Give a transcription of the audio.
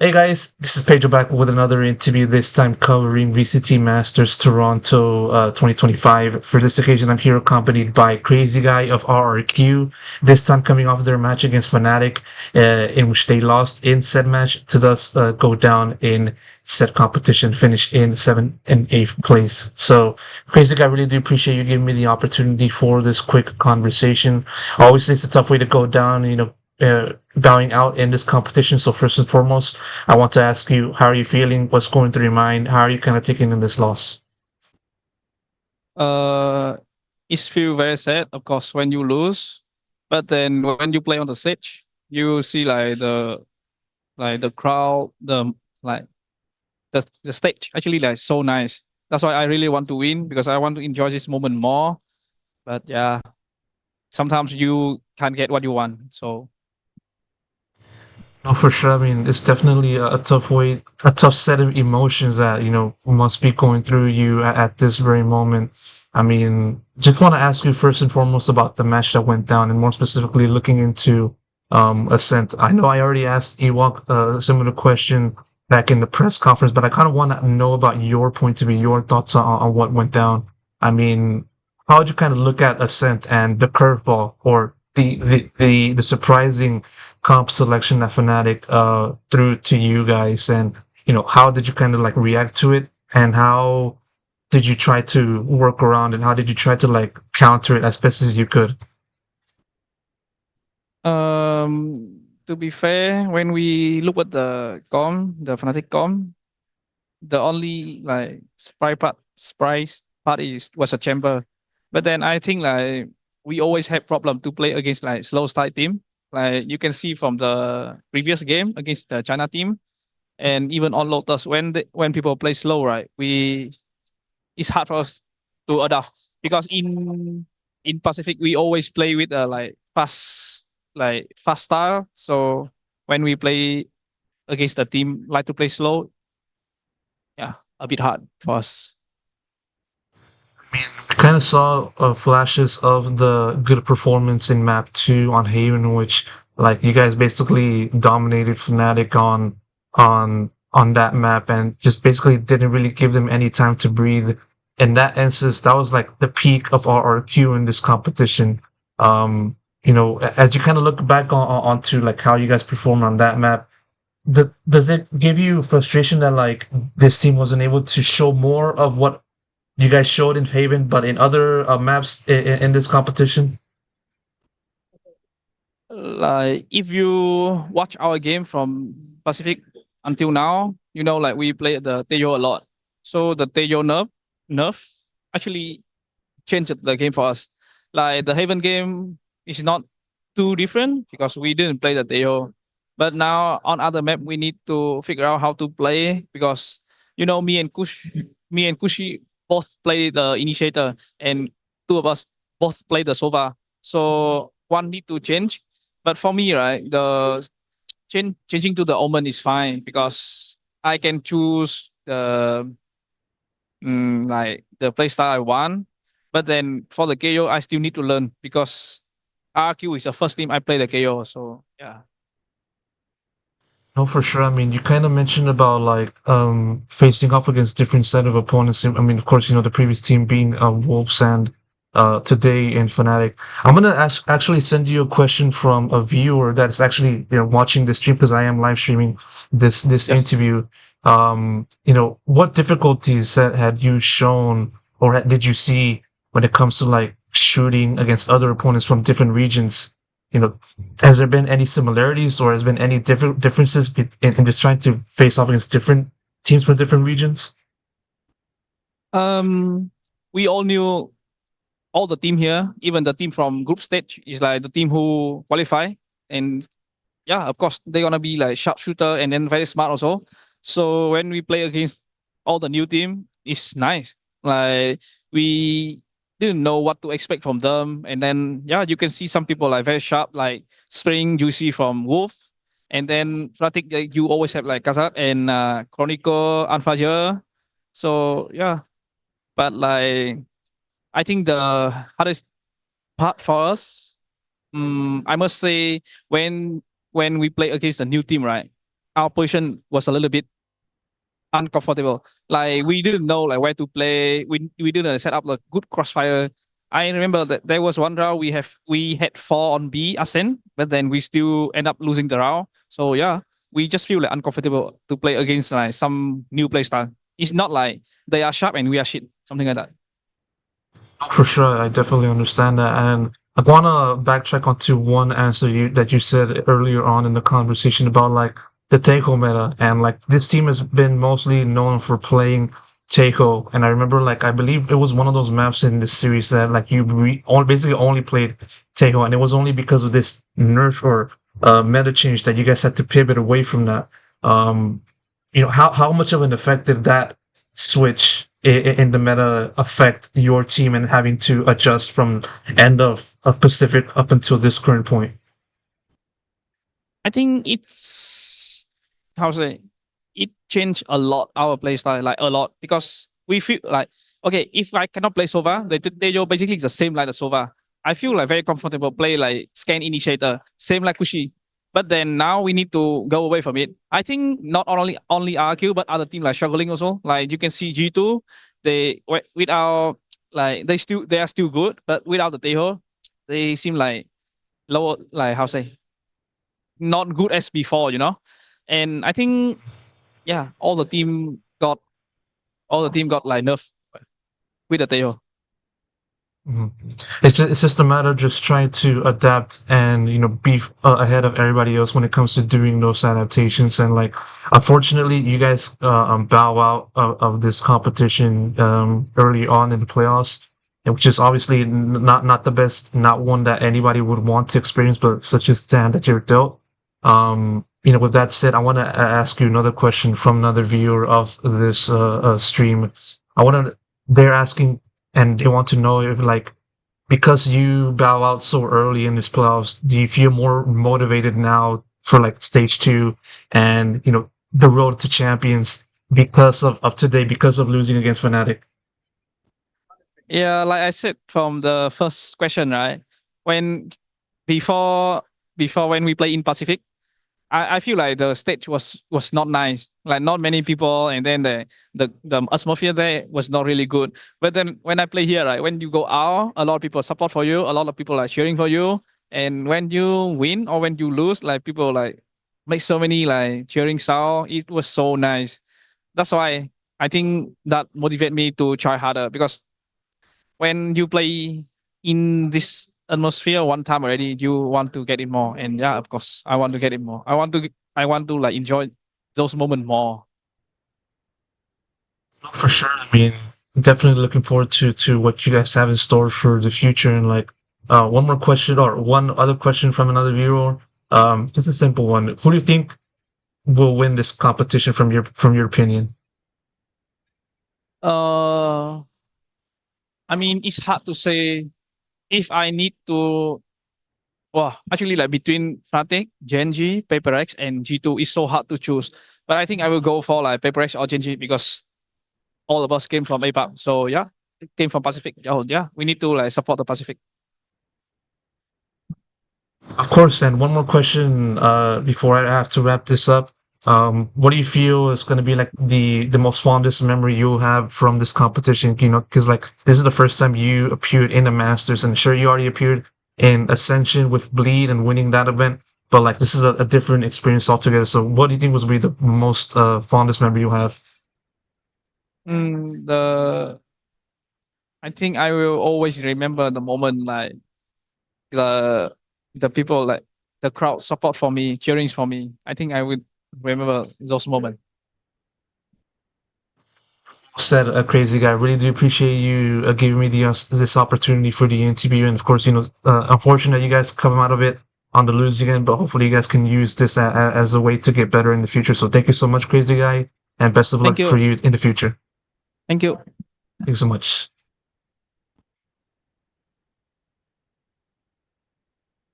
Hey guys, this is Pedro back with another interview, this time covering VCT Masters Toronto 2025. For this occasion, I'm here accompanied by Crazy Guy of RRQ, this time coming off their match against Fnatic, in which they lost in said match to thus go down in said competition, finish in 7th and 8th place. So, Crazy Guy, I really do appreciate you giving me the opportunity for this quick conversation. Obviously, it's a tough way to go down, bowing out in this competition. So first and foremost, I want to ask you, how are you feeling? What's going through your mind? How are you kind of taking in this loss? Uh, it's feel very sad, of course, when you lose. But then when you play on the stage, you see like the crowd, like the stage actually like so nice. That's why I really want to win because I want to enjoy this moment more. But yeah, sometimes you can't get what you want. So No, for sure. I mean, it's definitely a tough way, a tough set of emotions that, must be going through you at this very moment. I mean, just want to ask you first and foremost about the match that went down and more specifically looking into Ascent. I know I already asked Ewok a similar question back in the press conference, but I kind of want to know about your point of view, your thoughts on what went down. I mean, how would you kind of look at Ascent and the curveball or the surprising comp selection that Fnatic threw to you guys, and how did you kind of like react to it, and how did you try to work around, and how did you try to like counter it as best as you could? to be fair, when we look at the Fnatic com, the only like surprise part is was a chamber. But then I think like we always have problem to play against like slow style team. Like you can see from the previous game against the China team and even on Lotus when people play slow, right? We It's hard for us to adapt because in Pacific we always play with fast style. So when we play against the team like to play slow, yeah, a bit hard for us. I mean, we kind of saw flashes of the good performance in map 2 on Haven, in which like you guys basically dominated Fnatic on that map and just basically didn't really give them any time to breathe. In that instance, that was like the peak of RRQ in this competition. As you kind of look back onto like how you guys performed on that map, does it give you frustration that like this team wasn't able to show more of what you guys showed in Haven, but in other maps in this competition? Like if you watch our game from Pacific until now, you know like we play the Teo a lot. So the Teo nerf actually changed the game for us. Like the Haven game is not too different because we didn't play the Teo. But now on other map we need to figure out how to play because me and Kushi both play the initiator and two of us both play the Sova. So one need to change. But for me, right, the changing to the Omen is fine because I can choose like the playstyle I want. But then for the KO, I still need to learn because RQ is the first team I play the KO. So yeah. No, for sure. I mean, you kind of mentioned about like facing off against different set of opponents. I mean, of course, the previous team being Wolves and today in Fnatic. I'm gonna actually send you a question from a viewer that's actually watching the stream because I am live streaming this Yes. interview. What difficulties had you shown or did you see when it comes to like shooting against other opponents from different regions? you know, has there been any similarities or has been any differences in just trying to face off against different teams from different regions? Um, we all knew all the team here, even the team from group stage is like the team who qualify. And yeah, of course, they're gonna be like sharpshooter and then very smart also. So when we play against all the new team, it's nice. Like we didn't know what to expect from them, and then yeah, you can see some people like very sharp, like Spring Juicy from Wolf, and then Fnatic. You always have like Kazak and Chronicle Anfajer. So yeah, but like I think the hardest part for us, I must say when we play against a new team, right? our position was a little bit uncomfortable. Like we didn't know like where to play. We didn't set up like good crossfire. I remember that there was one round we had 4 on B ascent, but then we still end up losing the round. So yeah, we just feel like uncomfortable to play against like some new play style. It's not like they are sharp and we are shit, something like that. For sure, I definitely understand that, and I wanna backtrack onto one answer that you said earlier on in the conversation about like the Tejo meta, and like this team has been mostly known for playing Tejo, and I remember like I believe it was one of those maps in this series that like basically only played Tejo, and it was only because of this nerf or meta change that you guys had to pivot away from that. Um, how much of an effect did that switch in the meta affect your team and having to adjust from end of Pacific up until this current point? I think it's how to say it changed a lot our play style, like a lot, because we feel like okay, if I cannot play Sova, they basically the same like the Sova. I feel like very comfortable play like scan initiator, same like Kushi. But then now we need to go away from it. I think not only RQ but other team like struggling also. Like you can see G2, without like they are still good, but without the Teho, they seem like lower, like how to say, not good as before, you know. And I think yeah, all the team got like nerf with the Teo. Mhm. It's just a matter of just trying to adapt and be ahead of everybody else when it comes to doing those adaptations. And like, unfortunately, you guys bow out of this competition early on in the playoffs, which is obviously not the best, not one that anybody would want to experience, but such as the hand that you're dealt. With that said, I want to ask you another question from another viewer of this stream. They're asking and they want to know if like because you bow out so early in this playoffs, do you feel more motivated now for like stage two and the road to champions because of today, because of losing against Fnatic? Yeah, like I said from the first question, right? When before before when we play in Pacific, I feel like the stage was not nice. Like not many people, and then the atmosphere there was not really good. But then when I play here, right, when you go out, a lot of people support for you, a lot of people are cheering for you, and when you win or when you lose, like people like make so many like cheering sound. It was so nice. That's why I think that motivate me to try harder because when you play in this atmosphere one time already, you want to get it more. And yeah, of course, I want to get it more. I want to like enjoy those moments more. For sure. I mean, definitely looking forward to what you guys have in store for the future. And like, one more question or one other question from another viewer. Just a simple one. Who do you think will win this competition from your opinion? Uh, I mean, it's hard to say if I need to. Well, actually, like between Fnatic, Genji, PaperX, and G2, it's so hard to choose. But I think I will go for like PaperX or Genji because all of us came from APAC. So yeah, it came from Pacific. Oh yeah, we need to like support the Pacific. Of course, and one more question before I have to wrap this up. What do you feel is going to be like the most fondest memory you'll have from this competition? Because like this is the first time you appeared in the Masters, and sure you already appeared in Ascension with Bleed and winning that event, but like this is a different experience altogether. So, what do you think was be the most fondest memory you have? The I think I will always remember the moment like the the people like the crowd support for me, cheering for me. I think I would remember those moments. Said a crazy guy. Really do appreciate you giving me this opportunity for the interview, and of course, unfortunate you guys come out of it on the losing end, but hopefully you guys can use this as a way to get better in the future. So thank you so much, crazy guy, and best of Thank luck for you. you in the future. Thank you. Thank you so much.